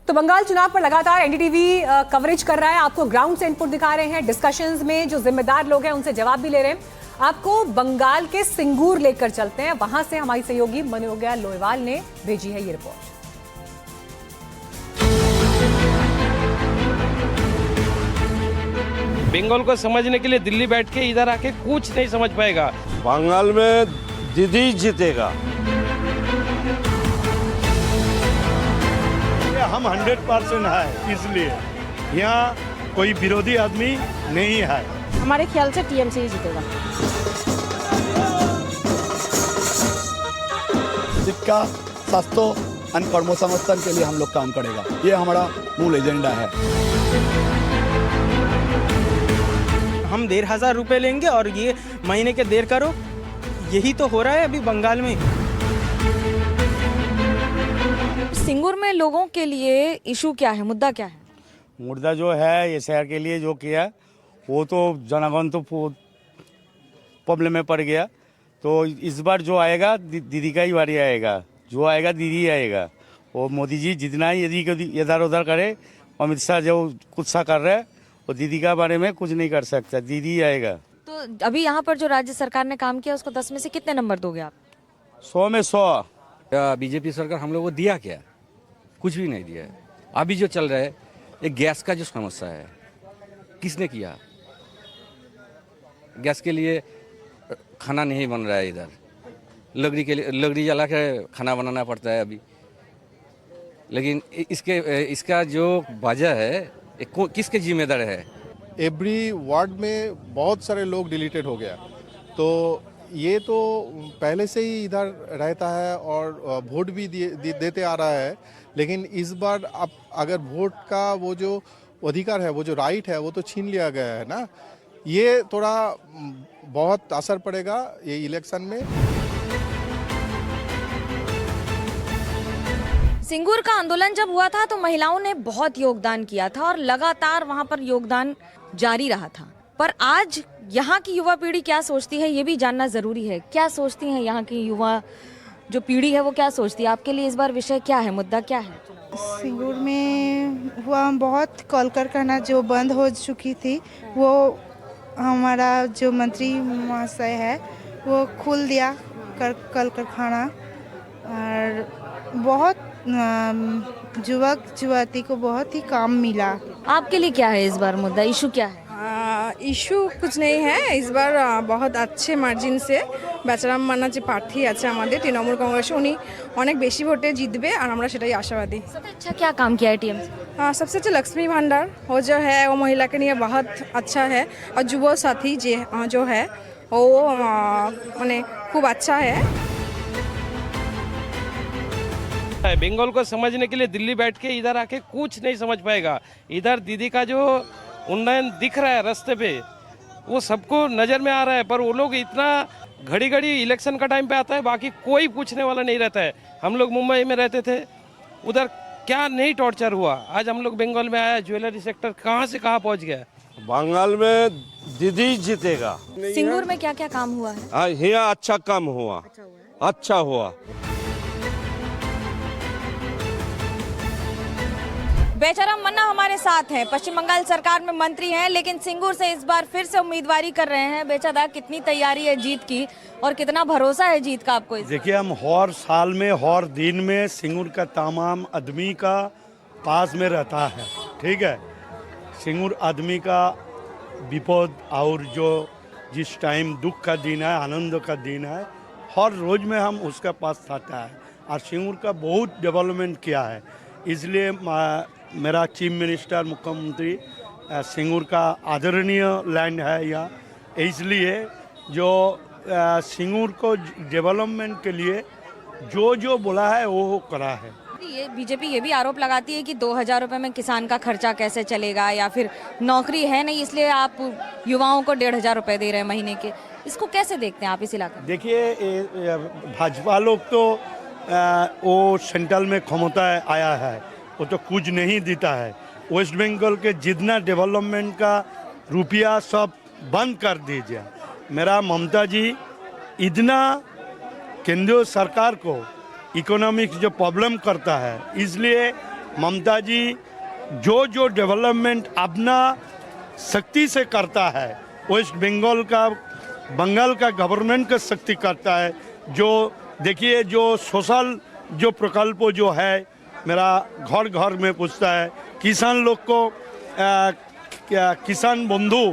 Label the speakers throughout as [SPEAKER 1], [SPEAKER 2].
[SPEAKER 1] तो बंगाल चुनाव पर लगातार एनडीटीवी कवरेज कर रहा है, आपको ग्राउंड से इनपुट दिखा रहे हैं, डिस्कशंस में जो जिम्मेदार लोग हैं उनसे जवाब भी ले रहे हैं। आपको बंगाल के सिंगूर लेकर चलते हैं, वहां से हमारी सहयोगी मनोज्ञा लोयवाल ने भेजी है ये रिपोर्ट।
[SPEAKER 2] बंगाल को समझने के लिए दिल्ली बैठ के इधर आके कुछ नहीं समझ पाएगा।
[SPEAKER 3] बंगाल में दीदी जीतेगा।
[SPEAKER 4] हम 100% है, इसलिए यहाँ कोई विरोधी आदमी नहीं है।
[SPEAKER 5] हमारे ख्याल से टीएमसी ही जीतेगा।
[SPEAKER 6] शिक्षा, स्वास्थ्य और कर्मसंस्थान के लिए हम लोग काम करेगा, ये हमारा मूल एजेंडा है।
[SPEAKER 7] हम 1,500 रुपये लेंगे और ये महीने के देर करो, यही तो हो रहा है अभी बंगाल में।
[SPEAKER 5] सिंगूर में लोगों के लिए इशू क्या है, मुद्दा क्या है?
[SPEAKER 4] मुद्दा जो है ये शहर के लिए जो किया वो तो जनागन तो प्रॉब्लम में पड़ गया। तो इस बार जो आएगा दीदी का ही बारी आएगा, जो आएगा दीदी आएगा। वो मोदी जी जितना ही यदि इधर उधर करे, अमित शाह जो कुछ सा कर रहे हैं वो दीदी का बारे में कुछ नहीं कर सकता, दीदी आएगा।
[SPEAKER 5] तो अभी यहाँ पर जो राज्य सरकार ने काम किया उसको 10 में से कितने नंबर दोगे आप?
[SPEAKER 4] 100 में 100।
[SPEAKER 8] बीजेपी सरकार हम लोग को दिया क्या? कुछ भी नहीं दिया है। अभी जो चल रहा है ये गैस का जो समस्या है, किसने किया? गैस के लिए खाना नहीं बन रहा है, इधर लकड़ी के लिए लकड़ी जला के खाना बनाना पड़ता है अभी। लेकिन इसका जो वजह है किसके जिम्मेदार है?
[SPEAKER 9] एवरी वार्ड में बहुत सारे लोग डिलीटेड हो गया, तो ये तो पहले से ही इधर रहता है और वोट भी देते आ रहा है। लेकिन इस बार अब अगर वोट का वो जो अधिकार है, वो जो राइट है, वो तो छीन लिया गया है ना, ये थोड़ा बहुत असर पड़ेगा ये इलेक्शन में।
[SPEAKER 5] सिंगूर का आंदोलन जब हुआ था तो महिलाओं ने बहुत योगदान किया था और लगातार वहां पर योगदान जारी रहा था। पर आज यहाँ की युवा पीढ़ी क्या सोचती है ये भी जानना जरूरी है। क्या सोचती है यहाँ की युवा जो पीढ़ी है, वो क्या सोचती है? आपके लिए इस बार विषय क्या है, मुद्दा क्या है?
[SPEAKER 10] सिंगूर में हुआ बहुत कॉल करखाना जो बंद हो चुकी थी, वो हमारा जो मंत्री महाशय है वो खोल दिया कल कारखाना, और बहुत युवक युवती को बहुत ही काम मिला।
[SPEAKER 5] आपके लिए क्या है इस बार मुद्दा, इशू क्या है?
[SPEAKER 11] ইস্যু कुछ नहीं है। इस बार बहुत अच्छे मार्जिन से বেচারাম মান্না যে প্রার্থী আছে আমাদের তৃণমূল কংগ্রেসে, উনি অনেক বেশি ভোটে জিতবে আর আমরা সেটাই আশাবাदी।
[SPEAKER 5] सबसे अच्छा क्या काम किया है टीएमसी?
[SPEAKER 11] सबसे अच्छा लक्ष्मी भंडार वो जो है वो महिला के लिए बहुत अच्छा है, और युवा साथी जो है वो माने खूब अच्छा है।
[SPEAKER 2] बंगाल को समझने के लिए दिल्ली बैठ के इधर आके कुछ नहीं समझ पाएगा। इधर दीदी का जो उन्नयन दिख रहा है रास्ते पे, वो सबको नज़र में आ रहा है, पर वो लोग इतना घड़ी घड़ी इलेक्शन का टाइम पे आता है, बाकी कोई पूछने वाला नहीं रहता है। हम लोग मुंबई में रहते थे, उधर क्या नहीं टॉर्चर हुआ, आज हम लोग बंगाल में आया, ज्वेलरी सेक्टर कहाँ से कहाँ पहुँच गया।
[SPEAKER 3] बंगाल में दीदी जीतेगा।
[SPEAKER 5] सिंगूर में क्या क्या काम हुआ है?
[SPEAKER 3] यहाँ अच्छा काम हुआ, अच्छा हुआ।
[SPEAKER 5] बेचाराम मन्ना हमारे साथ हैं, पश्चिम बंगाल सरकार में मंत्री हैं, लेकिन सिंगूर से इस बार फिर से उम्मीदवारी कर रहे हैं। बेचारा कितनी तैयारी है जीत की और कितना भरोसा है जीत का आपको?
[SPEAKER 4] देखिए, हम हर साल में हर दिन में सिंगूर का तमाम आदमी का पास में रहता है, ठीक है। सिंगूर आदमी का विपद और जो जिस टाइम दुख का दिन है, आनंद का दिन है, हर रोज में हम उसका पास रहता है। और सिंगूर का बहुत डेवलपमेंट किया है, इसलिए मेरा चीफ मिनिस्टर मुख्यमंत्री सिंगूर का आदरणीय लैंड है यहाँ, इसलिए जो सिंगूर को डेवलपमेंट के लिए जो जो बोला है वो करा है।
[SPEAKER 5] ये बीजेपी ये भी आरोप लगाती है कि 2,000 रुपये में किसान का खर्चा कैसे चलेगा, या फिर नौकरी है नहीं इसलिए आप युवाओं को 1,500 रुपये दे रहे हैं महीने के। इसको कैसे देखते हैं आप इस इलाके में?
[SPEAKER 4] देखिए, भाजपा लोग तो वो सेंट्रल में क्षमता आया है, वो तो कुछ नहीं देता है। वेस्ट बंगाल के जितना डेवलपमेंट का रुपया सब बंद कर दीजिए। मेरा ममता जी इतना केंद्रीय सरकार को इकोनॉमिक्स जो प्रॉब्लम करता है, इसलिए ममता जी जो डेवलपमेंट अपना शक्ति से करता है, वेस्ट बंगाल का गवर्नमेंट का शक्ति करता है। जो देखिए जो सोशल जो प्रकल्प जो है, मेरा घर घर में पूछता है, किसान लोग को किसान बंधु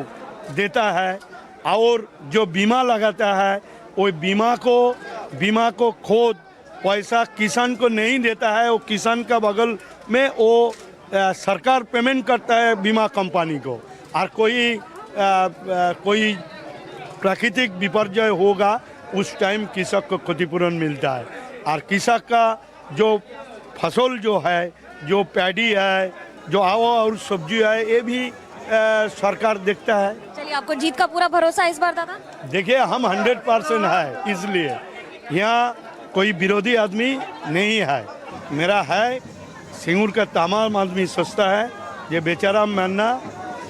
[SPEAKER 4] देता है, और जो बीमा लगाता है वो बीमा को खुद पैसा किसान को नहीं देता है, वो किसान का बगल में वो सरकार पेमेंट करता है बीमा कंपनी को। और कोई प्राकृतिक विपर्यय होगा उस टाइम कृषक को क्षतिपूरण मिलता है। और कृषक का जो फसल जो है, जो पैडी है, जो आवा और सब्जी है, ये भी सरकार देखता है।
[SPEAKER 5] चलिए, आपको जीत का पूरा भरोसा है इस बार दादा? देखिए,
[SPEAKER 4] हम 100% है, इसलिए यहाँ कोई विरोधी आदमी नहीं है। मेरा है सिंगूर का तमाम आदमी सोचता है ये बेचारा मरना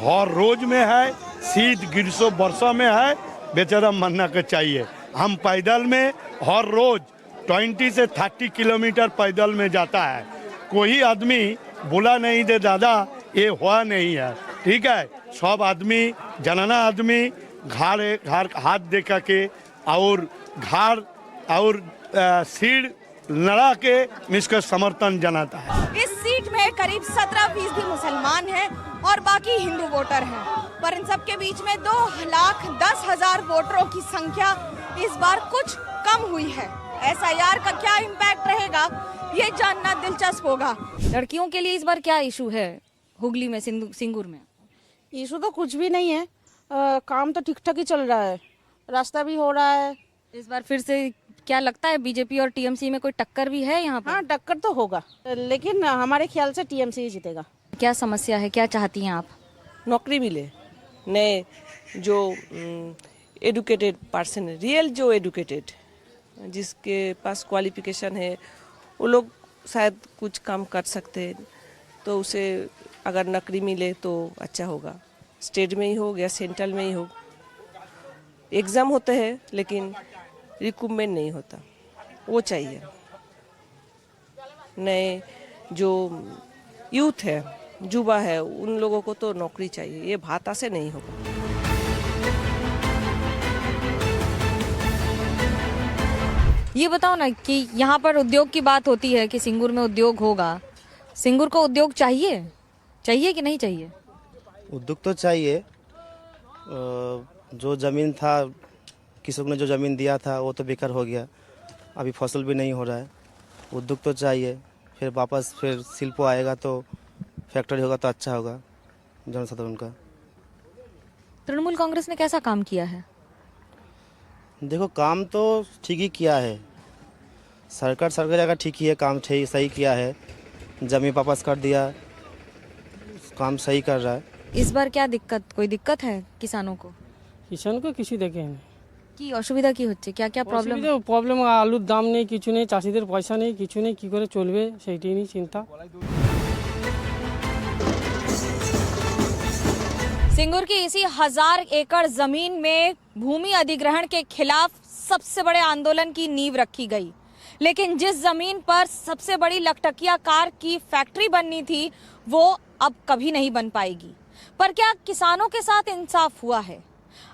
[SPEAKER 4] हर रोज में है, शीत ग्रीष्म वर्षा में है, बेचारा मरना का चाहिए। हम पैदल में हर रोज 20 से 30 किलोमीटर पैदल में जाता है। कोई आदमी बोला नहीं दे दादा ये हुआ नहीं है, ठीक है। सब आदमी जनाना आदमी घर हाथ देखा के और घर और सीट लड़ा के इसका समर्थन जनाता है।
[SPEAKER 5] इस सीट में करीब 17% मुसलमान हैं और बाकी हिंदू वोटर हैं, पर इन सब के बीच में 2,10,000 वोटरों की संख्या इस बार कुछ कम हुई है। SIR का क्या इम्पैक्ट रहेगा, ये जानना दिलचस्प होगा। लड़कियों के लिए इस बार क्या इशू है हुगली में, सिंगूर में?
[SPEAKER 12] इशू तो कुछ भी नहीं है, काम तो ठीक ठाक ही चल रहा है, रास्ता भी हो रहा है।
[SPEAKER 5] इस बार फिर से क्या लगता है बीजेपी और TMC में कोई टक्कर भी है यहाँ पर?
[SPEAKER 12] हाँ, टक्कर तो होगा, लेकिन हमारे ख्याल से TMC ही जीतेगा।
[SPEAKER 5] क्या समस्या है, क्या चाहती हैं आप?
[SPEAKER 13] नौकरी मिले, नए जो एडुकेटेड पर्सन है, रियल जो एडुकेटेड, जिसके पास क्वालिफिकेशन है, वो लोग शायद कुछ काम कर सकते हैं। तो उसे अगर नौकरी मिले तो अच्छा होगा, स्टेट में ही हो या सेंट्रल में ही हो। एग्ज़ाम होते हैं लेकिन रिक्रूटमेंट नहीं होता, वो चाहिए। नए जो यूथ है, युवा है, उन लोगों को तो नौकरी चाहिए, ये भाता से नहीं होगा।
[SPEAKER 5] ये बताओ ना कि यहाँ पर उद्योग की बात होती है कि सिंगूर में उद्योग होगा, सिंगूर को उद्योग चाहिए कि नहीं चाहिए?
[SPEAKER 14] उद्योग तो चाहिए। जो ज़मीन था, किसानों ने जो ज़मीन दिया था वो तो बेकार हो गया, अभी फसल भी नहीं हो रहा है। उद्योग तो चाहिए, फिर वापस फिर शिल्प आएगा तो फैक्ट्री होगा तो अच्छा होगा जनसाधारण का।
[SPEAKER 5] तृणमूल कांग्रेस ने कैसा काम किया है?
[SPEAKER 14] देखो, काम तो ठीक ही किया है, सरकार जगह ठीक ही है, काम ठीक सही किया है, जमीन वापस कर दिया, काम सही कर रहा है।
[SPEAKER 5] इस बार क्या कोई दिक्कत है किसानों को?
[SPEAKER 15] किसान को কিছু দেখে না
[SPEAKER 5] কি অসুবিধা কি হচ্ছে, क्या
[SPEAKER 15] প্রবলেম? আলুর দাম নেই, কিছু নেই, চাষিদের পয়সা নেই, কিছু নেই, কি করে চলবে সেইটাই নিয়ে চিন্তা।
[SPEAKER 5] सिंगूर की इसी 1000 एकड़ जमीन में भूमि अधिग्रहण के खिलाफ सबसे बड़े आंदोलन की नींव रखी गई, लेकिन जिस जमीन पर सबसे बड़ी लखटकिया कार की फैक्ट्री बननी थी वो अब कभी नहीं बन पाएगी। पर क्या किसानों के साथ इंसाफ हुआ है?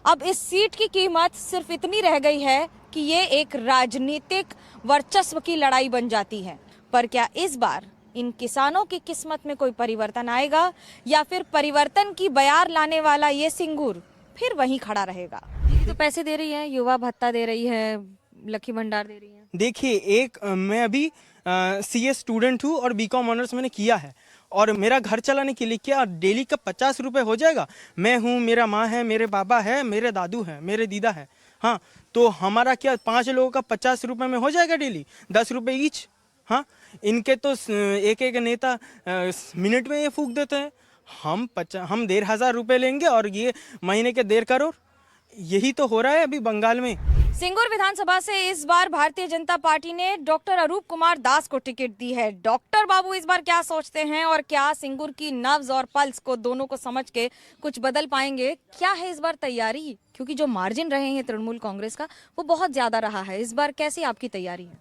[SPEAKER 5] अब इस सीट की कीमत सिर्फ इतनी रह गई है कि ये एक राजनीतिक वर्चस्व की लड़ाई बन जाती है। पर क्या इस बार इन किसानों की किस्मत में कोई परिवर्तन आएगा, या फिर परिवर्तन की बयार लाने वाला ये सिंगूर फिर वहीं खड़ा रहेगा? दीदी तो पैसे दे रही है, युवा भत्ता दे रही है, लकी भंडार दे रही है।
[SPEAKER 7] देखिए, मैं अभी CS स्टूडेंट हूँ और BCom ऑनर्स मैंने किया है, और मेरा घर चलाने के लिए क्या डेली का 50 रुपये हो जाएगा? मैं हूँ, मेरा माँ है, मेरे बाबा है, मेरे दादू है, मेरे दीदा है, हाँ, तो हमारा क्या 5 लोगों का 50 रुपये में हो जाएगा डेली 10 रुपये ईच? हाँ, इनके तो एक एक नेता मिनट में ये फूक देते हैं। हम 1,500 रुपये लेंगे और ये महीने के 1.5 करोड़, यही तो हो रहा है अभी बंगाल में।
[SPEAKER 5] सिंगूर विधानसभा से इस बार भारतीय जनता पार्टी ने डॉक्टर अरूप कुमार दास को टिकट दी है। डॉक्टर बाबू इस बार क्या सोचते हैं और क्या सिंगूर की नब्ज और पल्स को दोनों को समझ के कुछ बदल पाएंगे? क्या है इस बार तैयारी? क्योंकि जो मार्जिन रहे हैं तृणमूल कांग्रेस का वो बहुत ज्यादा रहा है, इस बार कैसी आपकी तैयारी है?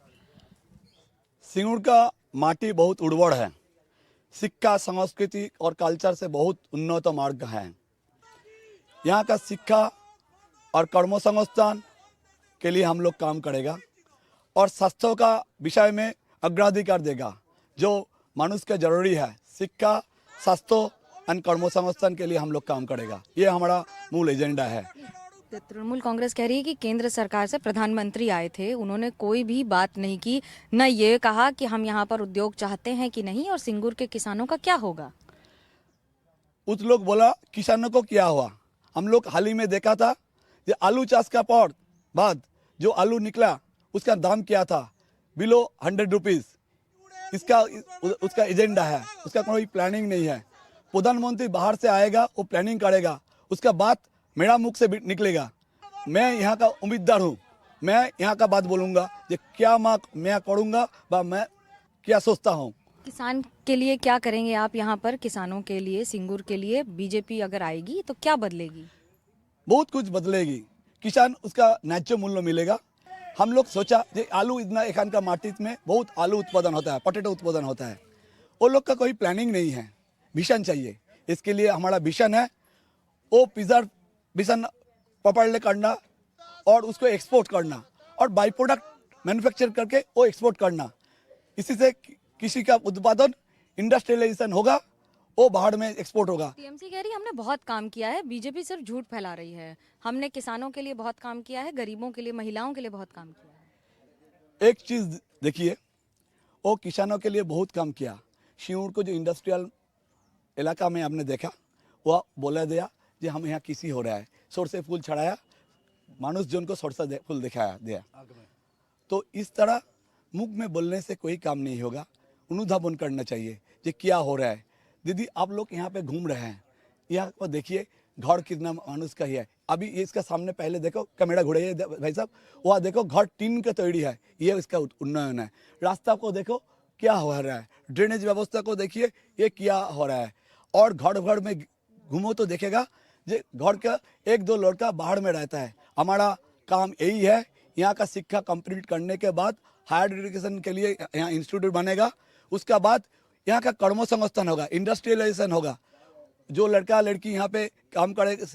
[SPEAKER 6] सिंगूर का माटी बहुत उर्वर है, शिक्षा, संस्कृति और कल्चर से बहुत उन्नत मार्ग है। यहाँ का शिक्षा और कर्मसंस्थान के लिए हम लोग काम करेगा और स्वास्थ्य का विषय में अग्राधिकार देगा, जो मनुष्य के जरूरी है। शिक्षा, स्वास्थ्य और कर्मसंस्थान के लिए हम लोग काम करेगा, ये हमारा मूल एजेंडा है।
[SPEAKER 5] तृणमूल कांग्रेस कह रही है कि केंद्र सरकार से प्रधानमंत्री आए थे, उन्होंने कोई भी बात नहीं की, न ये कहा कि हम यहाँ पर उद्योग चाहते हैं कि नहीं और सिंगूर के किसानों का क्या होगा।
[SPEAKER 6] उस लोग बोला किसानों को क्या हुआ। हम लोग हाल ही में देखा था कि आलू चाष का बाद जो आलू निकला उसका दाम क्या था, बिलो 100 रुपीज़। उसका एजेंडा है, उसका कोई प्लानिंग नहीं है। प्रधानमंत्री बाहर से आएगा, वो प्लानिंग करेगा, उसका बात मेरा मुख से निकलेगा। मैं यहाँ का उम्मीदवार हूँ, मैं यहाँ का बात बोलूँगा कि क्या मैं करूँगा व मैं क्या सोचता हूँ।
[SPEAKER 5] किसान के लिए क्या करेंगे आप यहाँ पर? किसानों के लिए, सिंगूर के लिए बीजेपी अगर आएगी तो क्या बदलेगी?
[SPEAKER 6] बहुत कुछ बदलेगी। किसान उसका न्याয्य मूल्य मिलेगा। हम लोग सोचा कि आलू इतना एखान का माटी में बहुत आलू उत्पादन होता है, पोटैटो उत्पादन होता है, वो लोग का कोई प्लानिंग नहीं है, विजन चाहिए। इसके लिए हमारा विजन है वो विजन प्रॉपर्ली करना और उसको एक्सपोर्ट करना और बाई प्रोडक्ट मैन्युफैक्चर करके वो एक्सपोर्ट करना। इसी से किसी का उत्पादन इंडस्ट्रियलाइजेशन होगा, वो बाहर में एक्सपोर्ट होगा।
[SPEAKER 5] टीएमसी कह रही है हमने बहुत काम किया है, बीजेपी सिर्फ झूठ फैला रही है। हमने किसानों के लिए बहुत काम किया है, गरीबों के लिए, महिलाओं के लिए बहुत काम किया है।
[SPEAKER 6] एक चीज देखिए, वो किसानों के लिए बहुत काम किया। शिवूर को जो इंडस्ट्रियल इलाका में हमने देखा, वह बोला दिया कि हम यहाँ किसी हो रहा है, सोर से फूल चढ़ाया, मानुष जन को सोर से फूल दिखाया दिया। तो इस तरह मुख में बोलने से कोई काम नहीं होगा, अनुधावन करना चाहिए कि क्या हो रहा है। दीदी आप लोग यहाँ पे घूम रहे हैं, यहाँ पर देखिए घर कितना मानुष का ही है। अभी इसका सामने पहले देखो, कैमरा घुड़ाइए भाई साहब, वहाँ देखो घर टीन का तैयारी है, ये इसका उन्नयन है। रास्ता को देखो क्या हो रहा है, ड्रेनेज व्यवस्था को देखिए ये क्या हो रहा है। और घर में घूमो तो देखेगा जे घर का 1-2 लड़का बाहर में रहता है। हमारा काम यही है, यहाँ का शिक्षा कंप्लीट करने के बाद हायर एजुकेशन के लिए यहाँ इंस्टीट्यूट बनेगा, उसका बाद यहाँ का कर्मसंस्थान होगा, इंडस्ट्रियलाइजेशन होगा। जो लड़का लड़की यहाँ पे काम करेगा,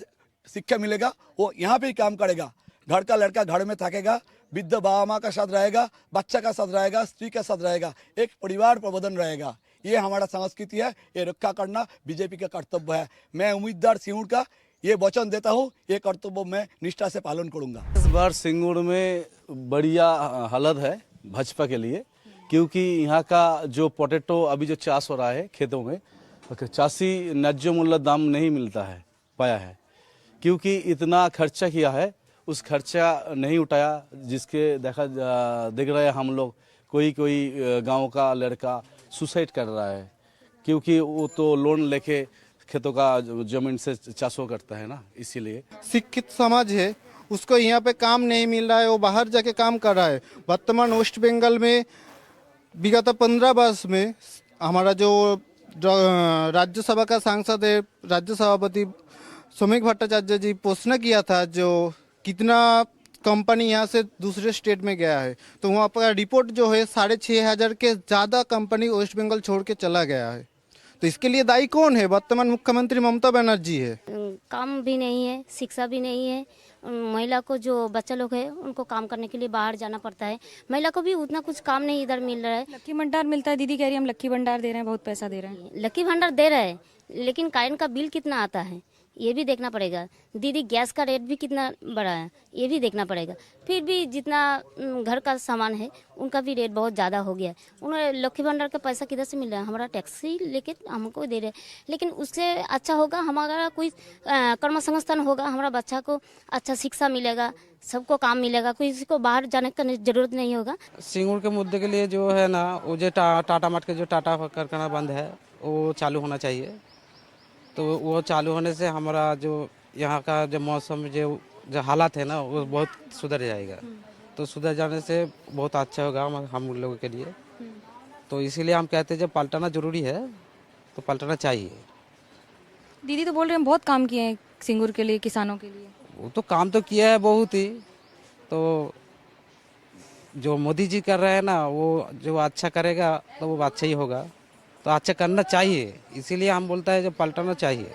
[SPEAKER 6] शिक्षा मिलेगा, वो यहाँ पे ही काम करेगा। घर का लड़का घर में थकेगा, वृद्ध बाबा माँ का साथ रहेगा, बच्चा का साथ रहेगा, स्त्री का साथ रहेगा, एक परिवार प्रबंधन रहेगा। ये हमारा संस्कृति है, ये रक्षा करना बीजेपी का कर्तव्य है। मैं उम्मीदवार सिंगूर का ये वचन देता हूँ, ये कर्तव्य मैं निष्ठा से पालन करूँगा।
[SPEAKER 16] इस बार सिंगूर में बढ़िया हालत है भाजपा के लिए, क्योंकि यहाँ का जो पोटैटो अभी जो चाष हो रहा है खेतों में, चाषी न्याয्य मूल्य दाम नहीं मिलता है पाया है, क्योंकि इतना खर्चा किया है, उस खर्चा नहीं उठाया। जिसके देख रहे हैं हम लोग, कोई गांव का लड़का सुसाइड कर रहा है, क्योंकि वो तो लोन लेके खेतों का जमीन से चाषों करता है ना, इसीलिए।
[SPEAKER 17] शिक्षित समाज है, उसको यहाँ पे काम नहीं मिल रहा है, वो बाहर जाके काम कर रहा है। वर्तमान वेस्ट बंगाल में विगत 15 वर्ष में हमारा जो राज्यसभा का सांसद है, राज्य सभापति सौमिक भट्टाचार्य जी पोषण किया था, जो कितना कंपनी यहाँ से दूसरे स्टेट में गया है, तो वहाँ पर रिपोर्ट जो है 6,500 के ज़्यादा कंपनी वेस्ट बंगाल छोड़ के चला गया है। तो इसके लिए दायी कौन है? वर्तमान मुख्यमंत्री ममता बनर्जी है।
[SPEAKER 18] काम भी नहीं है, शिक्षा भी नहीं है। महिला को, जो बच्चा लोग है, उनको काम करने के लिए बाहर जाना पड़ता है। महिला को भी उतना कुछ काम नहीं इधर मिल रहा है।
[SPEAKER 5] लक्की भंडार मिलता है, दीदी कह रही है हम लक्की भंडार दे रहे हैं, बहुत पैसा दे रहे हैं।
[SPEAKER 18] लक्की भंडार दे रहे हैं, लेकिन काइन का बिल कितना आता है ये भी देखना पड़ेगा। दीदी गैस का रेट भी कितना बढ़ा है ये भी देखना पड़ेगा। फिर भी जितना घर का सामान है उनका भी रेट बहुत ज़्यादा हो गया है। उन्हें लक्की भंडार का पैसा किधर से मिल रहा है? हमारा टैक्स ही लेके हमको दे रहे हैं। लेकिन उससे अच्छा होगा हमारा कोई कर्म संस्थान होगा, हमारा बच्चा को अच्छा शिक्षा मिलेगा, सबको काम मिलेगा, किसी को बाहर जाने का जरूरत नहीं होगा।
[SPEAKER 19] सिंगूर के मुद्दे के लिए जो है ना, वो जो टाटा मार्ट के जो टाटा कारखाना बंद है वो चालू होना चाहिए। तो वो चालू होने से हमारा जो यहाँ का जो मौसम जो हालात है ना, वो बहुत सुधर जाएगा। तो सुधर जाने से बहुत अच्छा होगा हम लोगों के लिए। तो इसीलिए हम कहते हैं जब पलटाना जरूरी है तो पलटाना चाहिए।
[SPEAKER 5] दीदी तो बोल रहे हैं बहुत काम किए हैं सिंगूर के लिए, किसानों के लिए।
[SPEAKER 19] वो तो काम तो किया है बहुत ही, तो जो मोदी जी कर रहे हैं ना, वो जो अच्छा करेगा तो वो अच्छा ही होगा। तो अच्छा करना चाहिए, इसीलिए हम बोलता है जो पलटाना चाहिए।